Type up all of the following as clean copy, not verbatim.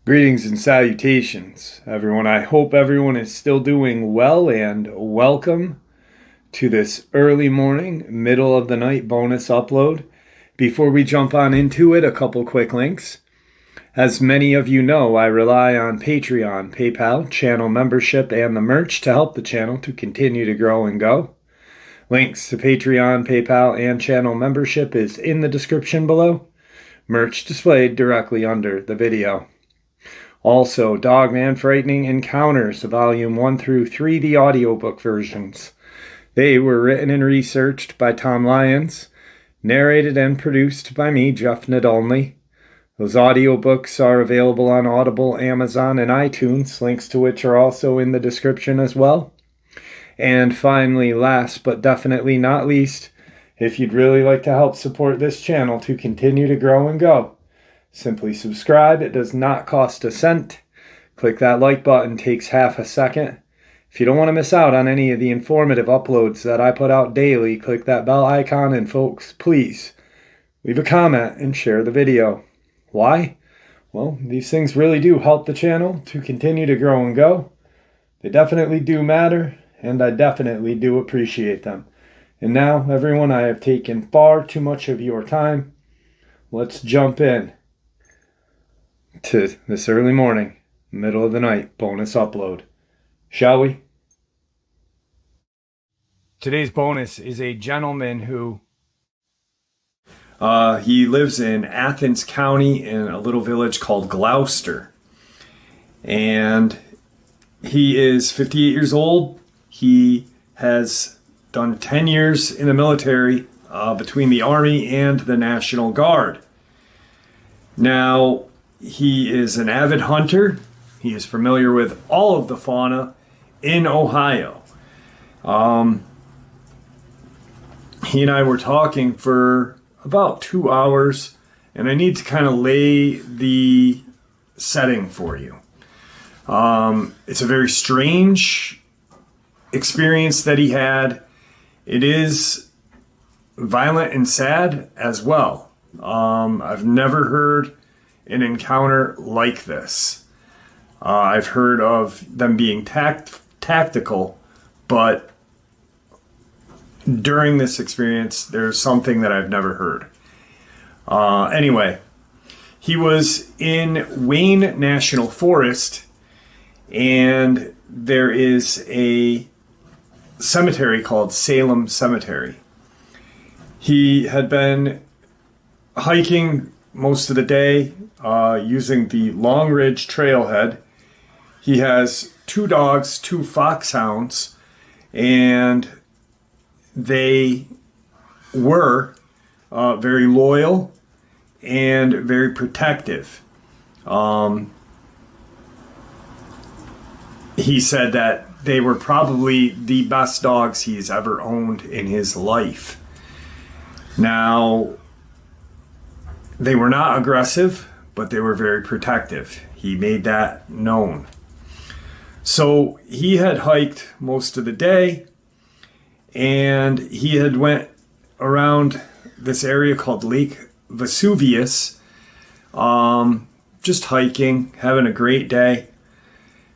Greetings and salutations, everyone. I hope everyone is still doing well, and welcome to this early morning, middle of the night bonus upload. Before we jump on into it, a couple quick links. As many of you know, I rely on Patreon, PayPal, channel membership, and the merch to help the channel to continue to grow and go. Links to Patreon, PayPal, and channel membership is in the description below. Merch displayed directly under the video. Also, Dogman Frightening Encounters, Volume 1 through 3, the audiobook versions. They were written and researched by Tom Lyons, narrated and produced by me, Jeff Nadolny. Those audiobooks are available on Audible, Amazon, and iTunes, links to which are also in the description as well. And finally, last but definitely not least, if you'd really like to help support this channel to continue to grow and go, simply subscribe. It does not cost a cent. Click that like button, takes half a second. If you don't want to miss out on any of the informative uploads that I put out daily, click that bell icon, and folks, please leave a comment and share the video. Why? Well, these things really do help the channel to continue to grow and go. They definitely do matter, and I definitely do appreciate them. And now, everyone, I have taken far too much of your time. Let's jump in to this early morning, middle of the night bonus upload. Shall we? Today's bonus is a gentleman who he lives in Athens County in a little village called Gloucester. And he is 58 years old. He has done 10 years in the military between the Army and the National Guard. Now, he is an avid hunter. He is familiar with all of the fauna in Ohio. He and I were talking for about 2 hours, and I need to kind of lay the setting for you. It's a very strange experience that he had. It is violent and sad as well. I've never heard an encounter like this. I've heard of them being tactical, but during this experience, there's something that I've never heard. Anyway, he was in Wayne National Forest, and there is a cemetery called Salem Cemetery. He had been hiking most of the day using the Long Ridge Trailhead. He has 2 dogs, 2 foxhounds, and they were very loyal and very protective. He said that they were probably the best dogs he's ever owned in his life. Now, they were not aggressive, but they were very protective. He made that known. So he had hiked most of the day, and he had went around this area called Lake Vesuvius, just hiking, having a great day.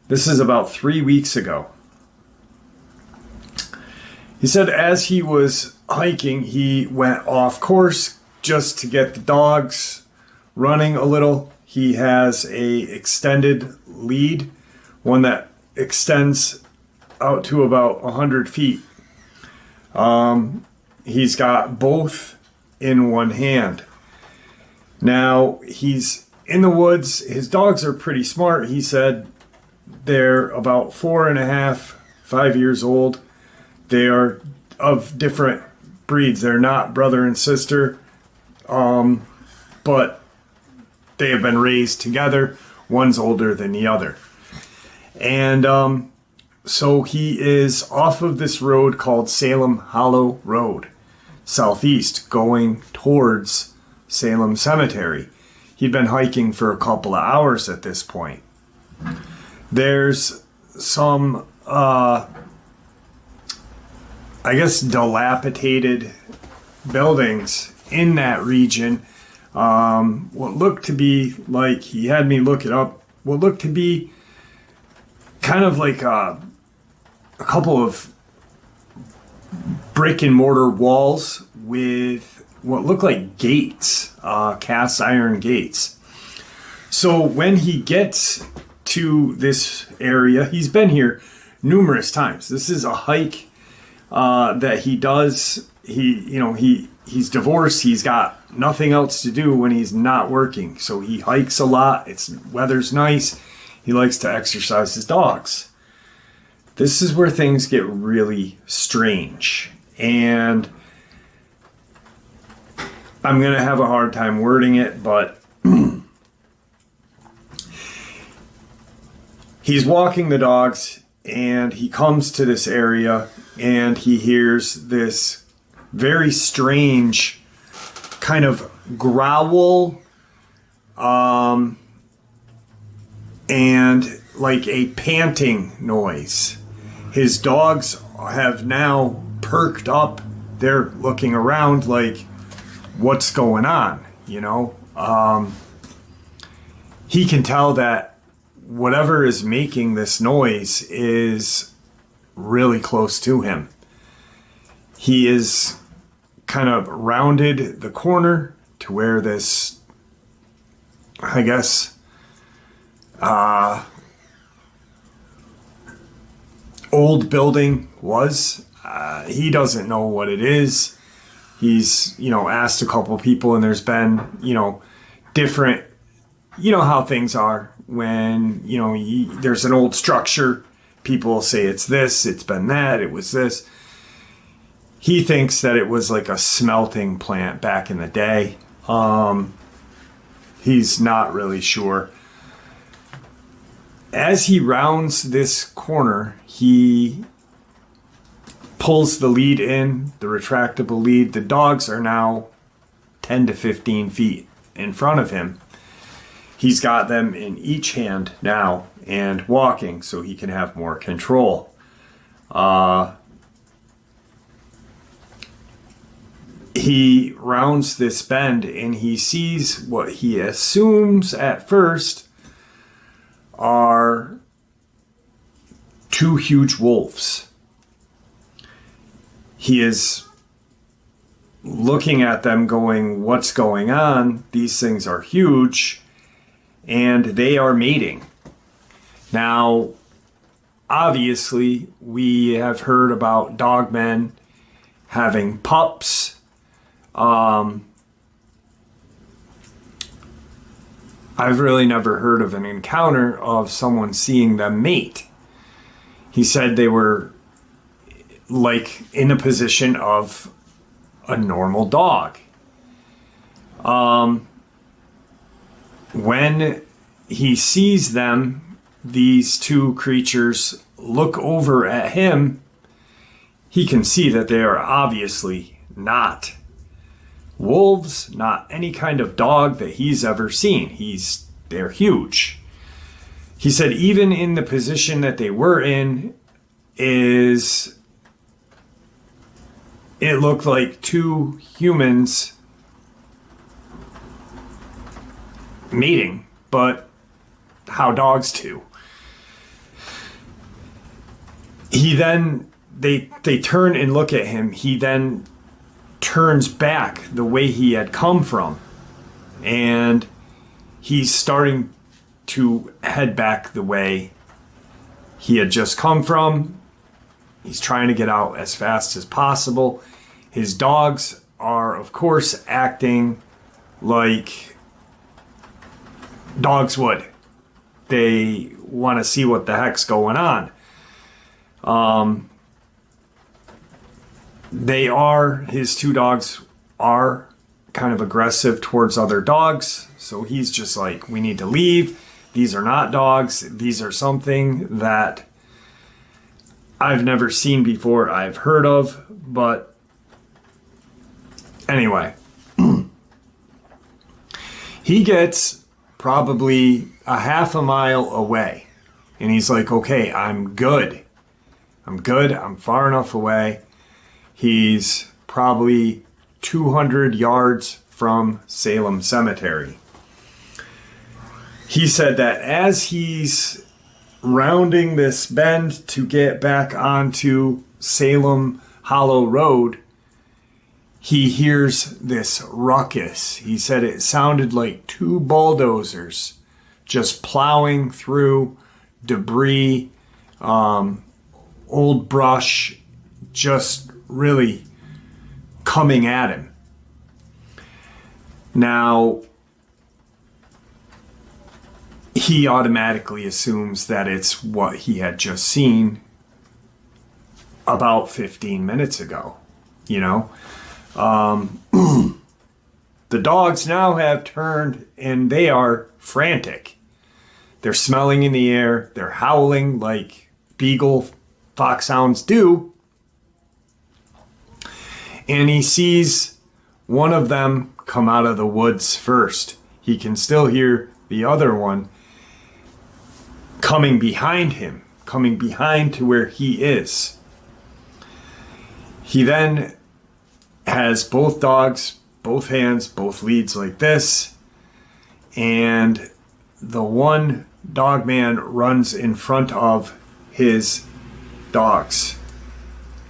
This is about 3 weeks ago. He said as he was hiking, he went off course just to get the dogs running a little. He has a extended lead, one that extends out to about 100 feet. He's got both in one hand. Now, he's in the woods. His dogs are pretty smart. He said they're about 4.5, 5 years old. They are of different breeds. They're not brother and sister, but they have been raised together. One's older than the other. And so he is off of this road called Salem Hollow Road, southeast, going towards Salem Cemetery. He'd been hiking for a couple of hours at this point. There's some I guess, dilapidated buildings in that region. What looked to be like, he had me look it up, what looked to be kind of like a couple of brick and mortar walls with what looked like gates, cast iron gates. So when he gets to this area, he's been here numerous times. This is a hike that he does. He's divorced. He's got nothing else to do when he's not working. So he hikes a lot. Weather's nice. He likes to exercise his dogs. This is where things get really strange. And I'm going to have a hard time wording it, but he's walking the dogs and he comes to this area and he hears this very strange kind of growl and like a panting noise. His dogs have now perked up. They're looking around like, what's going on? He can tell that whatever is making this noise is really close to him. He is kind of rounded the corner to where this, I guess, old building was. He doesn't know what it is. He's, asked a couple of people, and there's been, different, how things are when, there's an old structure. People say it's this, it's been that, it was this. He thinks that it was like a smelting plant back in the day. He's not really sure. As he rounds this corner, he pulls the lead in, the retractable lead. The dogs are now 10 to 15 feet in front of him. He's got them in each hand now and walking so he can have more control. He rounds this bend and he sees what he assumes at first are two huge wolves. He is looking at them going, what's going on? These things are huge, and they are mating. Now, obviously, we have heard about dogmen having pups. I've really never heard of an encounter of someone seeing them mate. He said they were like in a position of a normal dog. When he sees them, these two creatures look over at him, he can see that they are obviously not wolves, not any kind of dog that he's ever seen. They're huge. He said even in the position that they were in it looked like two humans mating, but how dogs do. They turn and look at him. He then turns back the way he had come from, and he's starting to head back the way he had just come from. He's trying to get out as fast as possible. His dogs are, of course, acting like dogs would. They want to see what the heck's going on. His two dogs are kind of aggressive towards other dogs. So he's just like, we need to leave. These are not dogs. These are something that I've never seen before. I've heard of, but anyway. He gets probably a half a mile away. And he's like, okay, I'm good. I'm far enough away. He's probably 200 yards from Salem Cemetery. He said that as he's rounding this bend to get back onto Salem Hollow Road, he hears this ruckus. He said it sounded like two bulldozers just plowing through debris, old brush, just really coming at him. Now, he automatically assumes that it's what he had just seen about 15 minutes ago, you know. The dogs now have turned and they are frantic. They're smelling in the air. They're howling like beagle foxhounds do. And he sees one of them come out of the woods first. He can still hear the other one coming behind him, coming behind to where he is. He then has both dogs, both hands, both leads like this, and the one Dogman runs in front of his dogs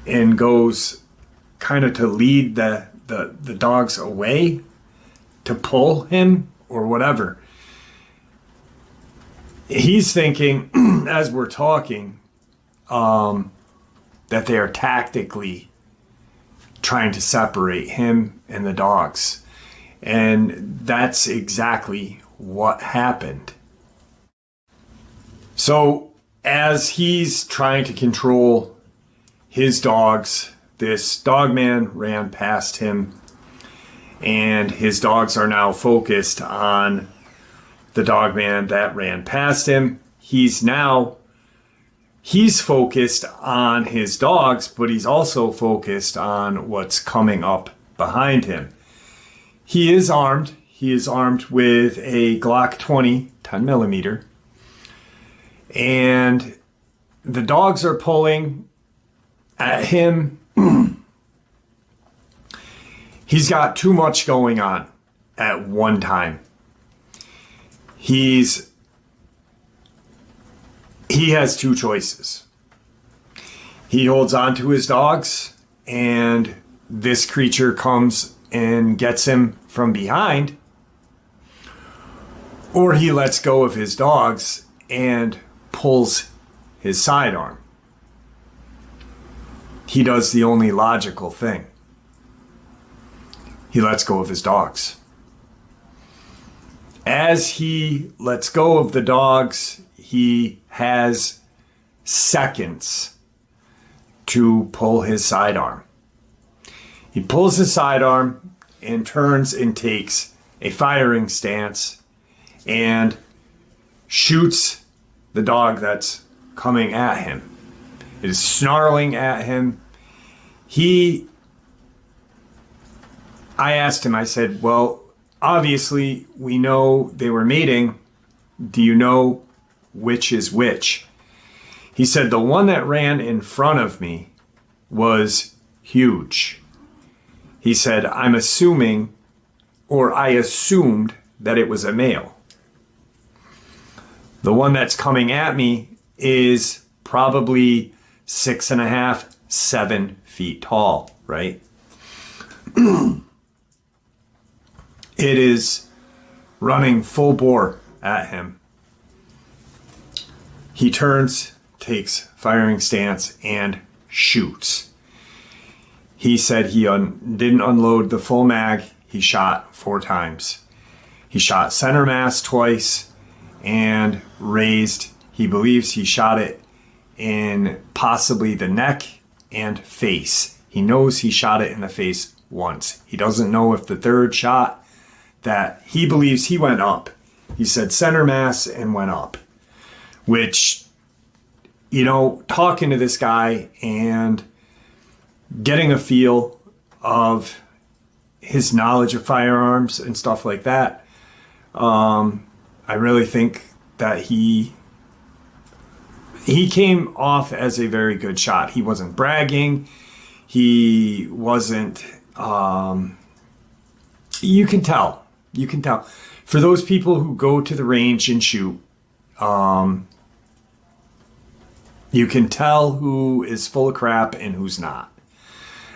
and goes kind of to lead the dogs away, to pull him or whatever. He's thinking, as we're talking, that they are tactically trying to separate him and the dogs. And that's exactly what happened. So as he's trying to control his dogs, this Dogman ran past him, and his dogs are now focused on the Dogman that ran past him. He's focused on his dogs, but he's also focused on what's coming up behind him. He is armed. He is armed with a Glock 20, 10 millimeter. And the dogs are pulling at him. He's got too much going on at one time. He has two choices. He holds on to his dogs, and this creature comes and gets him from behind, or he lets go of his dogs and pulls his sidearm. He does the only logical thing. He lets go of his dogs. As he lets go of the dogs, he has seconds to pull his sidearm. He pulls his sidearm and turns and takes a firing stance and shoots the dog that's coming at him. It is snarling at him. I asked him, I said, well, obviously we know they were mating. Do you know which is which? He said, the one that ran in front of me was huge. He said, I assumed that it was a male. The one that's coming at me is probably 6.5, 7 feet tall, right? It is running full bore at him. He turns, takes firing stance, and shoots. He said he didn't unload the full mag. He shot 4 times. He shot center mass twice and raised. He believes he shot it in possibly the neck and face. He knows he shot it in the face once. He doesn't know if the third shot that he believes he went up. He said center mass and went up, which, you know, talking to this guy and getting a feel of his knowledge of firearms and stuff like that, I really think that he came off as a very good shot. He wasn't bragging. He wasn't, you can tell. For those people who go to the range and shoot, you can tell who is full of crap and who's not.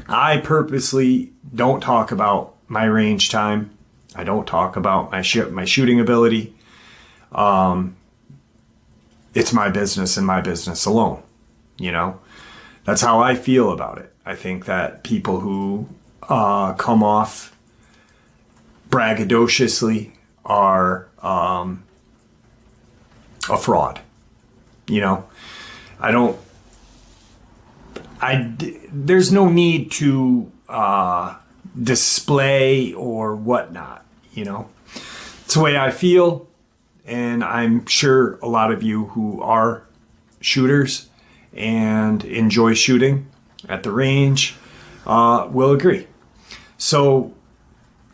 I purposely don't talk about my range time. I don't talk about my shooting ability. It's my business and my business alone. You know, that's how I feel about it. I think that people who come off braggadociously are a fraud. You know, there's no need to display or whatnot, you know. It's the way I feel, and I'm sure a lot of you who are shooters and enjoy shooting at the range will agree. So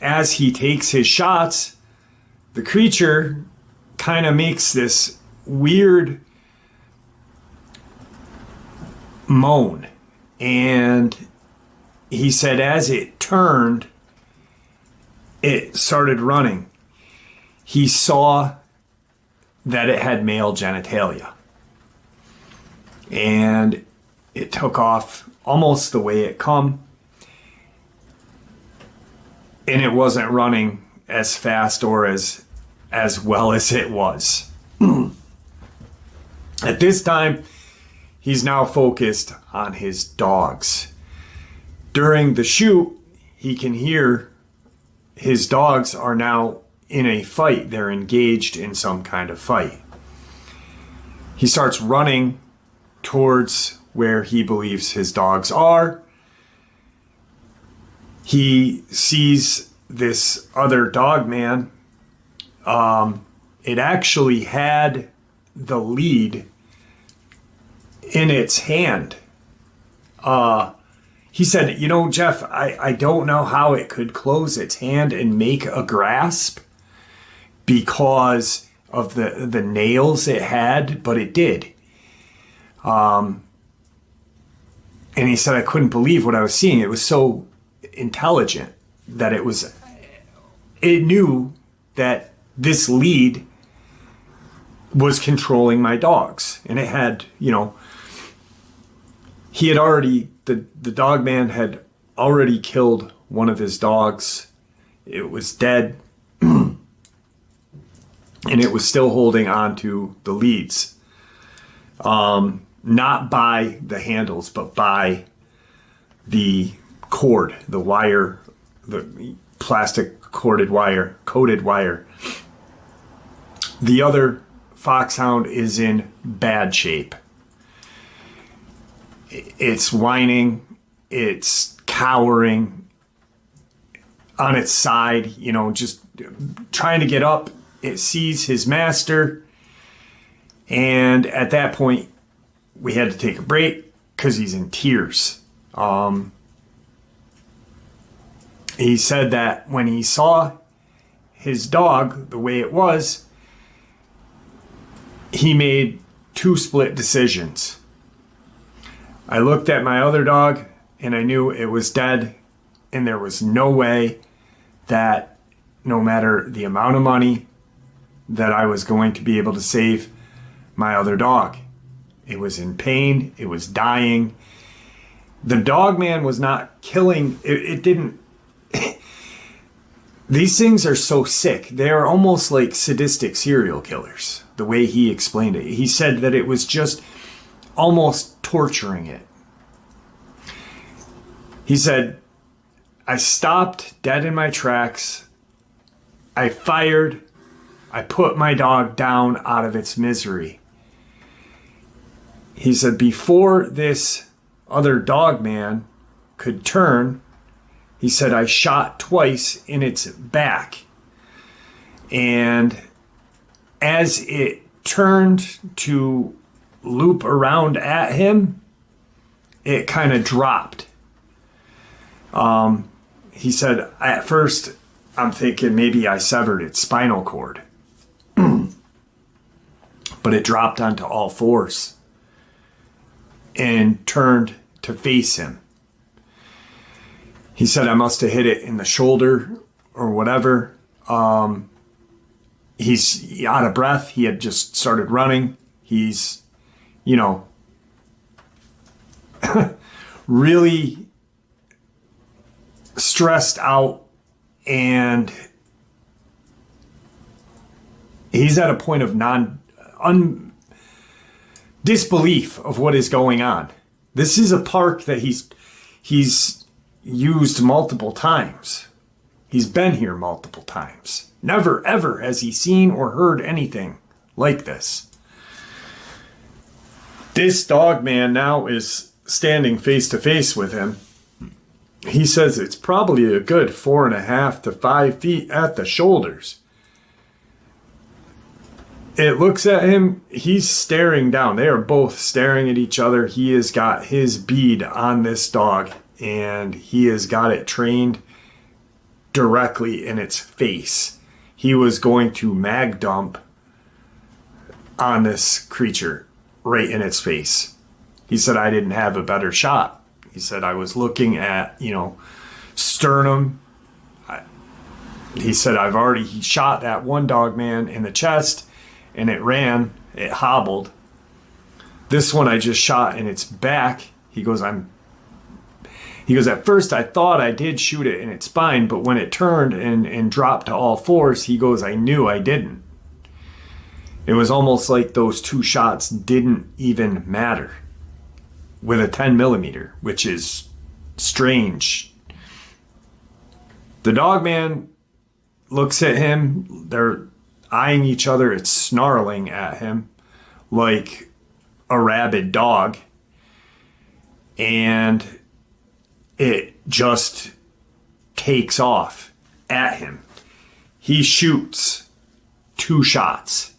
as he takes his shots, the creature kind of makes this weird moan. And he said as it turned, it started running. He saw that it had male genitalia. And it took off almost the way it come. And it wasn't running as fast or as well as it was. At this time, he's now focused on his dogs. During the shoot, he can hear his dogs are now in a fight. They're engaged in some kind of fight. He starts running towards where he believes his dogs are. He sees this other dog man. It actually had the lead in its hand. He said, you know, Jeff, I don't know how it could close its hand and make a grasp because of the nails it had, but it did. And he said, I couldn't believe what I was seeing. It was so intelligent that it knew that this lead was controlling my dogs. And it had, you know, the dog man had already killed one of his dogs. It was dead. And it was still holding on to the leads. Not by the handles, but by the cord, the wire, the plastic coated wire. The other foxhound is in bad shape. It's whining, it's cowering on its side, you know, just trying to get up. It sees his master, and at that point, we had to take a break because he's in tears. He said that when he saw his dog the way it was, he made two split decisions. I looked at my other dog and I knew it was dead, and there was no way that no matter the amount of money that I was going to be able to save my other dog. It was in pain. It was dying. The dog man was not killing. It didn't. These things are so sick. They are almost like sadistic serial killers, the way he explained it. He said that it was just almost torturing it. He said, I stopped dead in my tracks. I fired. I put my dog down out of its misery. He said, before this other dog man could turn, he said, I shot twice in its back. And as it turned to loop around at him, it kind of dropped. He said, at first, I'm thinking maybe I severed its spinal cord. But it dropped onto all fours and turned to face him. He said I must have hit it in the shoulder or whatever. He's out of breath. He had just started running. He's, really stressed out, and he's at a point of disbelief of what is going on. This is a park that he's used multiple times. He's been here multiple times. Never, ever has he seen or heard anything like this. This Dogman now is standing face to face with him. He says it's probably a good 4.5 to 5 feet at the shoulders. It looks at him. He's staring down. They are both staring at each other. He has got his bead on this dog, and he has got it trained directly in its face. He was going to mag dump on this creature right in its face. He said, I didn't have a better shot. He said, I was looking at, sternum. He said, he shot that one Dogman in the chest, and it ran, it hobbled. This one I just shot in its back. He goes, at first I thought I did shoot it in its spine, but when it turned and dropped to all fours, he goes, I knew I didn't. It was almost like those two shots didn't even matter with a 10 millimeter, which is strange. The Dogman looks at him. They're eyeing each other. It's snarling at him like a rabid dog. And it just takes off at him. He shoots 2 shots,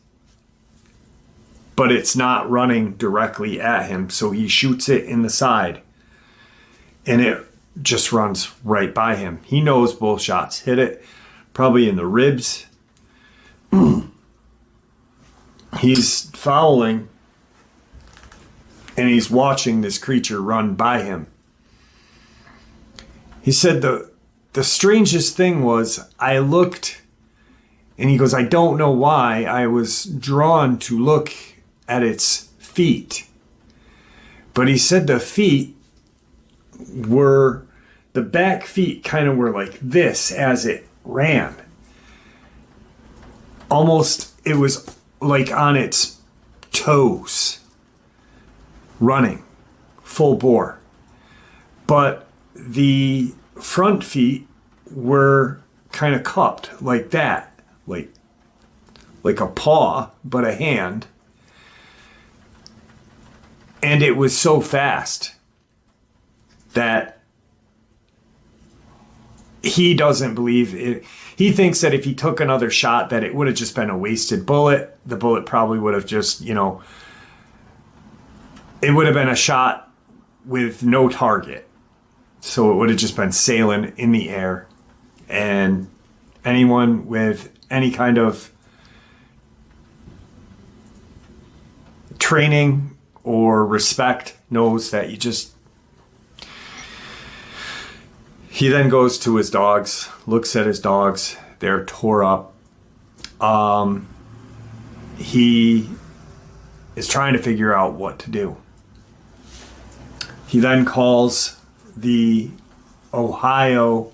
but it's not running directly at him, so he shoots it in the side, and it just runs right by him. He knows both shots hit it, probably in the ribs. He's fouling, and he's watching this creature run by him. He said the strangest thing was I looked, and he goes, I don't know why I was drawn to look at its feet. But he said the back feet kind of were like this as it ran. Almost, it was like on its toes, running full bore. But the front feet were kind of cupped like that, like a paw, but a hand. And it was so fast that he doesn't believe it. He thinks that if he took another shot, that it would have just been a wasted bullet. The bullet probably would have just, it would have been a shot with no target. So it would have just been sailing in the air. And anyone with any kind of training or respect knows that he then goes to his dogs, looks at his dogs. They're tore up. He is trying to figure out what to do. He then calls the Ohio,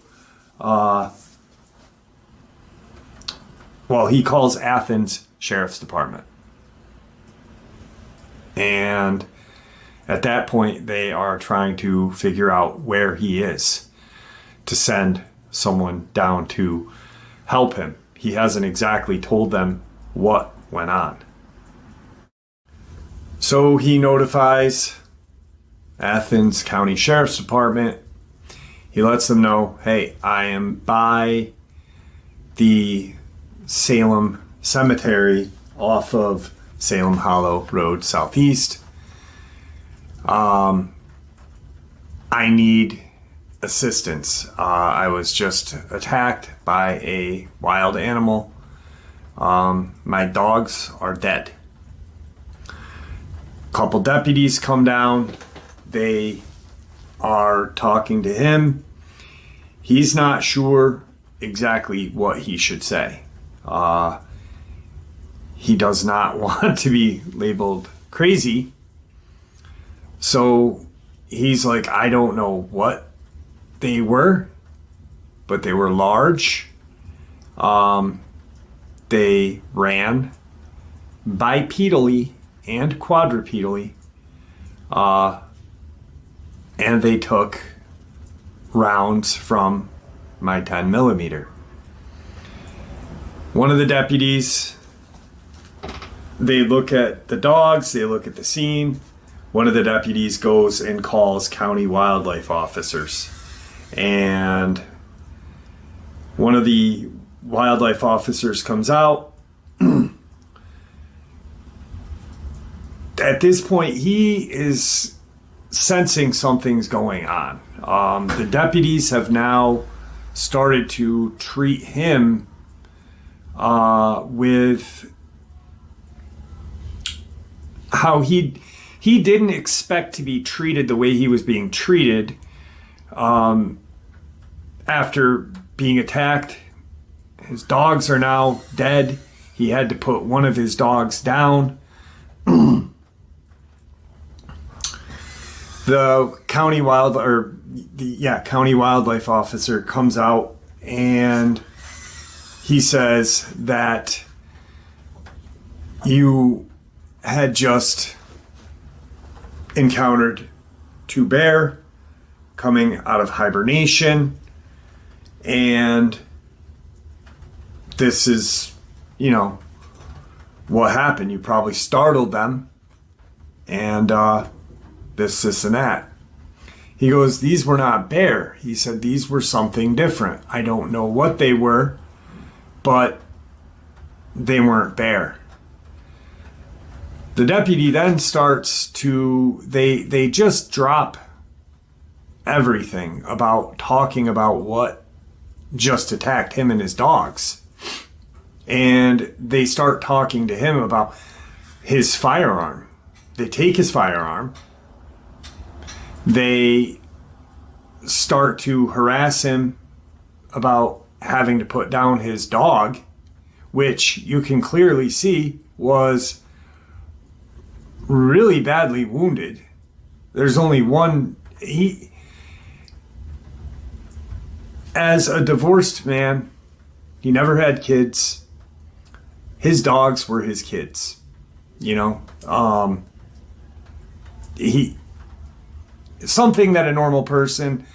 he calls Athens Sheriff's Department. And at that point, they are trying to figure out where he is to send someone down to help him. He hasn't exactly told them what went on. So he notifies Athens County Sheriff's Department. He lets them know, hey, I am by the Salem Cemetery off of Salem Hollow Road Southeast. I need assistance. I was just attacked by a wild animal. My dogs are dead. A couple deputies come down. They are talking to him. he's not sure exactly what he should say. He does not want to be labeled crazy. So he's like, I don't know what they were, but they were large. They ran bipedally and quadrupedally. And they took rounds from my 10 millimeter. One of the deputies, they look at the dogs, they look at the scene. One of the deputies goes and calls county wildlife officers. And one of the wildlife officers comes out. At this point, he is sensing something's going on. The deputies have now started to treat him with how he didn't expect to be treated the way he was being treated after being attacked. His dogs are now dead. He had to put one of his dogs down. The county county wildlife officer comes out and he says that you had just encountered two bear coming out of hibernation, and this is, what happened. You probably startled them, and this and that. He goes, these were not bear. He said, these were something different. I don't know what they were, but they weren't bear. The deputy then starts to, they just drop everything about talking about what just attacked him and his dogs. And they start talking to him about his firearm. They take his firearm. They start to harass him about having to put down his dog, which you can clearly see was really badly wounded. There's only one. As a divorced man, he never had kids. His dogs were his kids, something that a normal person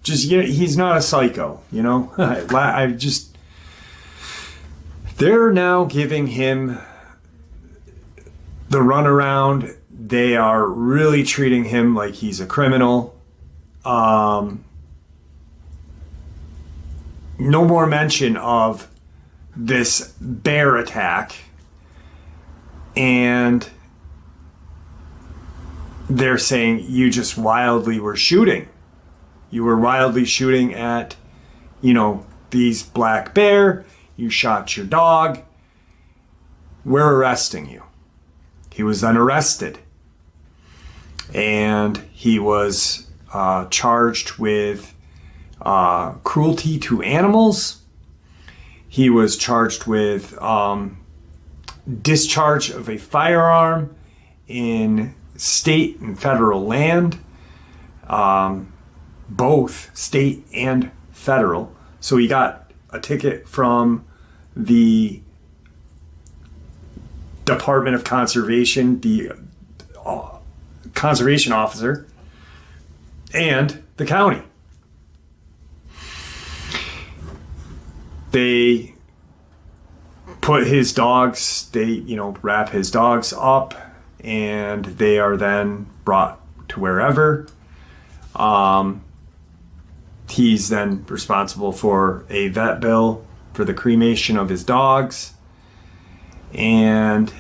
he's not a psycho, they're now giving him the runaround. They are really treating him like he's a criminal. No more mention of this bear attack. And they're saying you just wildly were shooting. You were wildly shooting at, these black bear. You shot your dog. We're arresting you. He was then arrested. And he was charged with cruelty to animals. He was charged with discharge of a firearm in state and federal land, both state and federal. So he got a ticket from the Department of Conservation, the conservation officer, and the county. They put his dogs, wrap his dogs up, and they are then brought to wherever. He's then responsible for a vet bill for the cremation of his dogs. And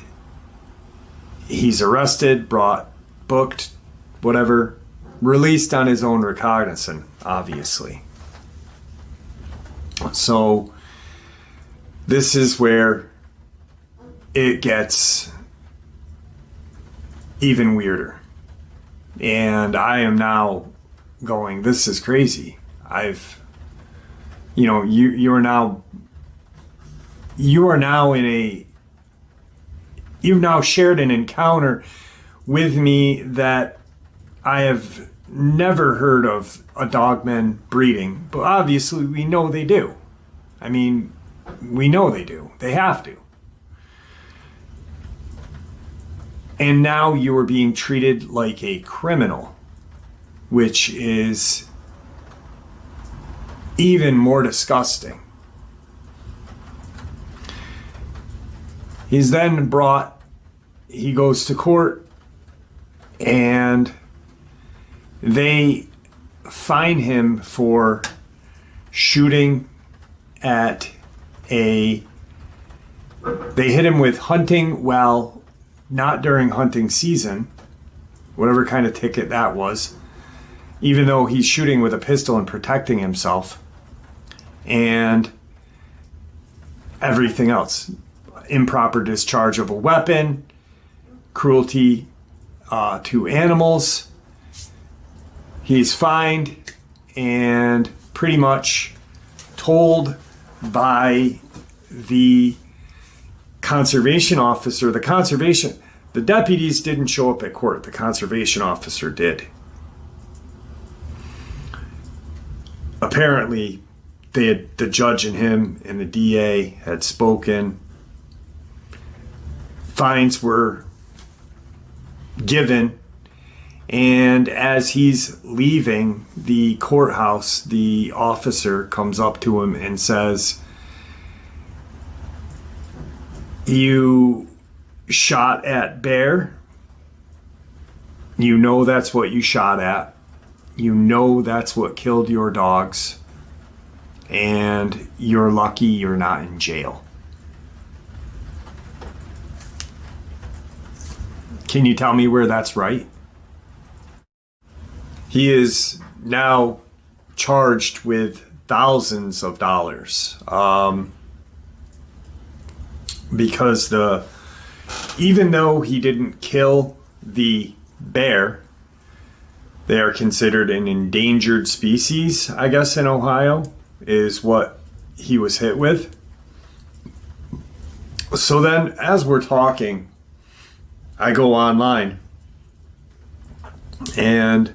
he's arrested, booked, whatever, released on his own recognizance, obviously. So this is where it gets even weirder. And I am now going, this is crazy. you are now you've now shared an encounter with me that I have never heard of a Dogman breeding, but obviously we know they do. I mean, we know they do. They have to. And now you are being treated like a criminal, which is even more disgusting. He's then he goes to court, and they fine him for shooting at they hit him with hunting while not during hunting season, whatever kind of ticket that was, even though he's shooting with a pistol and protecting himself, and everything else. Improper discharge of a weapon, cruelty to animals. He's fined and pretty much told by the conservation officer. The deputies didn't show up at court. The conservation officer did. Apparently, the judge and him and the DA had spoken. Fines were given, and as he's leaving the courthouse, the officer comes up to him and says, "You shot at bear. You know that's what you shot at. You know that's what killed your dogs. And you're lucky you're not in jail." Can you tell me where that's right? He is now charged with thousands of dollars because even though he didn't kill the bear, they are considered an endangered species, I guess, in Ohio, is what he was hit with. So then, as we're talking, I go online and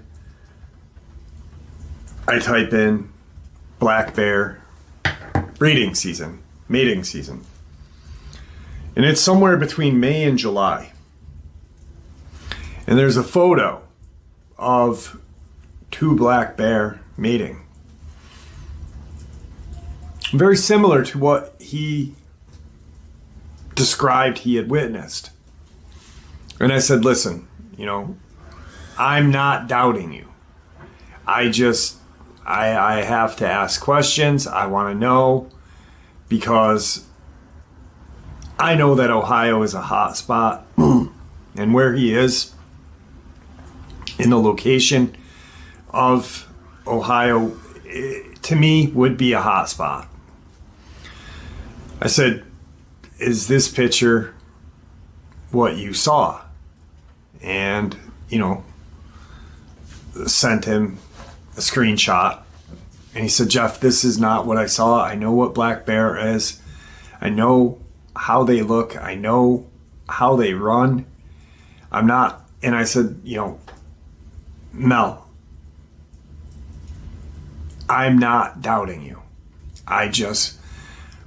I type in black bear breeding season, mating season. And it's somewhere between May and July. And there's a photo of two black bear mating. Very similar to what he described he had witnessed. And I said, "Listen, I'm not doubting you. I have to ask questions. I want to know, because I know that Ohio is a hot spot, and where he is in the location of Ohio, to me, would be a hot spot." I said, "Is this picture what you saw?" And, sent him a screenshot. And he said, "Jeff, this is not what I saw. I know what black bear is. I know how they look. I know how they run. I'm not." And I said, "Mel, I'm not doubting you. I just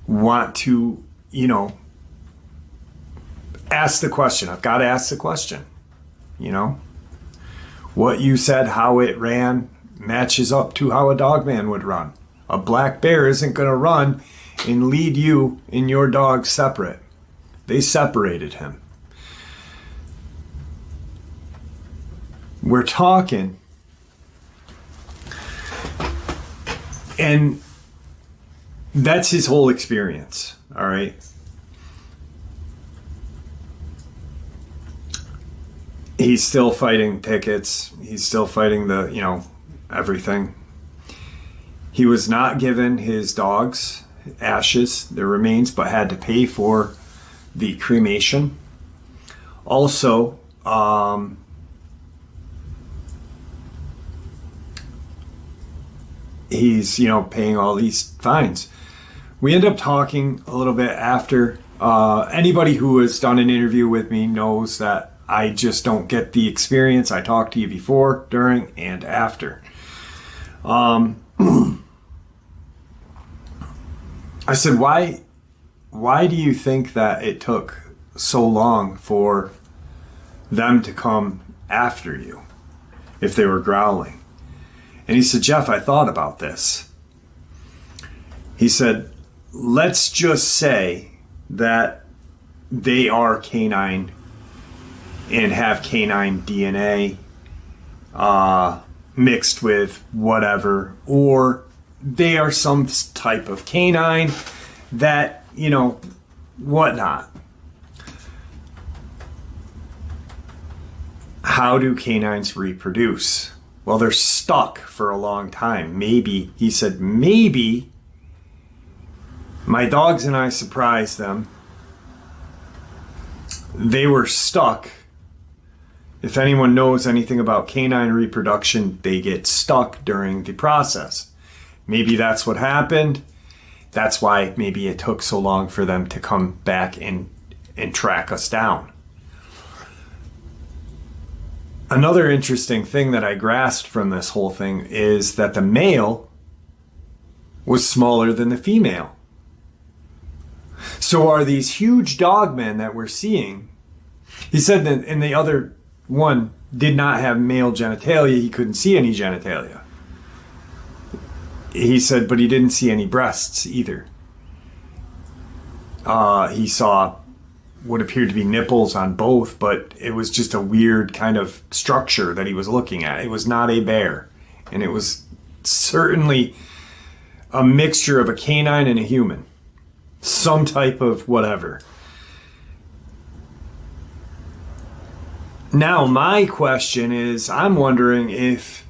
want to, ask the question. I've got to ask the question. What you said, how it ran, matches up to how a Dogman would run. A black bear isn't going to run and lead you and your dog separate. They separated him." We're talking, and that's his whole experience, all right? He's still fighting tickets. He's still fighting everything. He was not given his dog's ashes, their remains, but had to pay for the cremation. Also, I he's, paying all these fines. We end up talking a little bit after. Anybody who has done an interview with me knows that I just don't get the experience. I talked to you before, during, and after. I said, why do you think that it took so long for them to come after you if they were growling? And he said, Jeff, I thought about this. He said, let's just say that they are canine and have canine DNA mixed with whatever, or they are some type of canine that, whatnot. How do canines reproduce? Well, they're stuck for a long time. Maybe, he said, maybe my dogs and I surprised them. They were stuck. If anyone knows anything about canine reproduction, they get stuck during the process. Maybe that's what happened. That's why maybe it took so long for them to come back and track us down. Another interesting thing that I grasped from this whole thing is that the male was smaller than the female. So are these huge dogmen that we're seeing? He said that in the other one did not have male genitalia. He couldn't see any genitalia. He said, but he didn't see any breasts either. He saw what appeared to be nipples on both, but it was just a weird kind of structure that he was looking at. It was not a bear. And it was certainly a mixture of a canine and a human. Some type of whatever. Now, my question is, I'm wondering if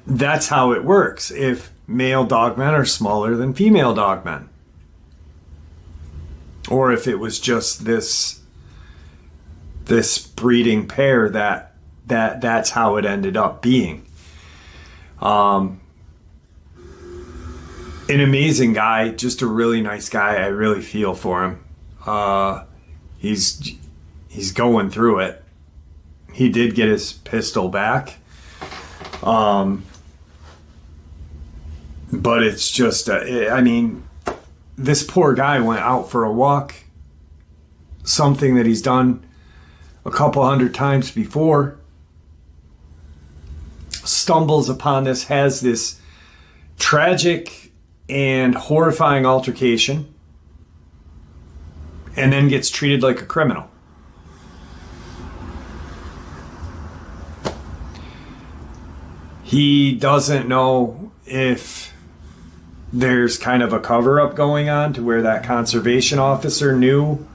that's how it works. If male dogmen are smaller than female dogmen. Or if it was just this breeding pair that's how it ended up being. An amazing guy, just a really nice guy. I really feel for him. He's going through it. He did get his pistol back. But it's just, this poor guy went out for a walk, something that he's done a couple hundred times before, stumbles upon this, has this tragic and horrifying altercation, and then gets treated like a criminal. He doesn't know if there's kind of a cover-up going on to where that conservation officer knew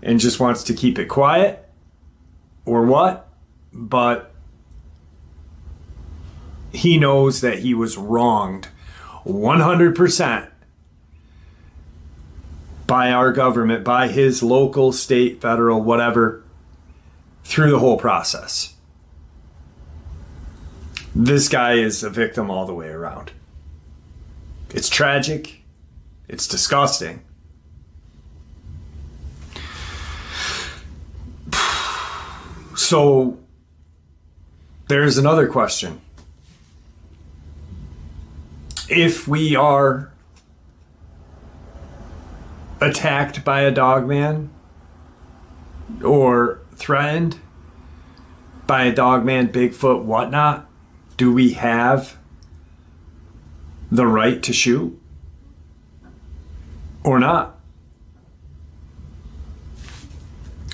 and just wants to keep it quiet or what, but he knows that he was wronged 100% by our government, by his local, state, federal, whatever, through the whole process. This guy is a victim all the way around. It's tragic. It's disgusting. So, there's another question. If we are attacked by a dogman or threatened by a dogman, Bigfoot, whatnot, do we have the right to shoot or not?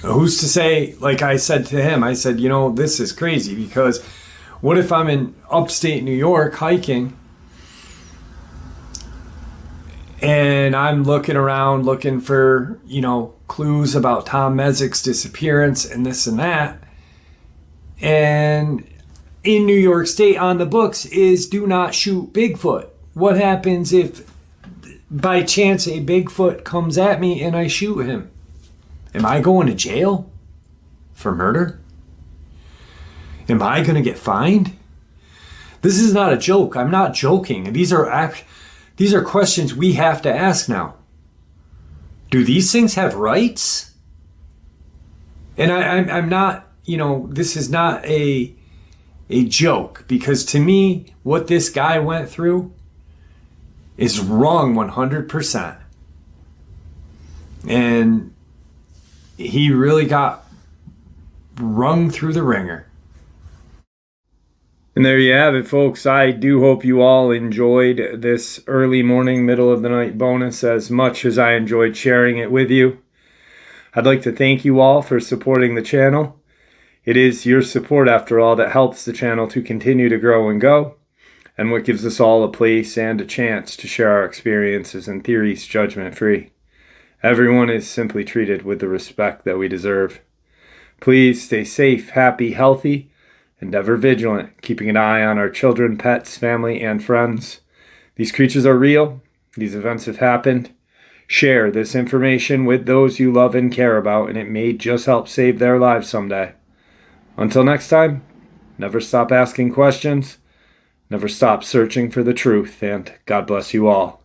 Who's to say? Like I said to him, I said, this is crazy, because what if I'm in upstate New York hiking and I'm looking around looking for, clues about Tom Mezek's disappearance and this and that, and in New York State on the books is do not shoot Bigfoot. What happens if by chance a Bigfoot comes at me and I shoot him? Am I going to jail for murder? Am I going to get fined? This is not a joke. I'm not joking. These are questions we have to ask now. Do these things have rights? And I'm not, this is not a joke, because to me, what this guy went through is wrong 100%. And he really got wrung through the ringer. And there you have it, folks. I do hope you all enjoyed this early morning, middle of the night bonus as much as I enjoyed sharing it with you. I'd like to thank you all for supporting the channel. It is your support, after all, that helps the channel to continue to grow and go, and what gives us all a place and a chance to share our experiences and theories judgment-free. Everyone is simply treated with the respect that we deserve. Please stay safe, happy, healthy, and ever vigilant, keeping an eye on our children, pets, family, and friends. These creatures are real. These events have happened. Share this information with those you love and care about, and it may just help save their lives someday. Until next time, never stop asking questions, never stop searching for the truth, and God bless you all.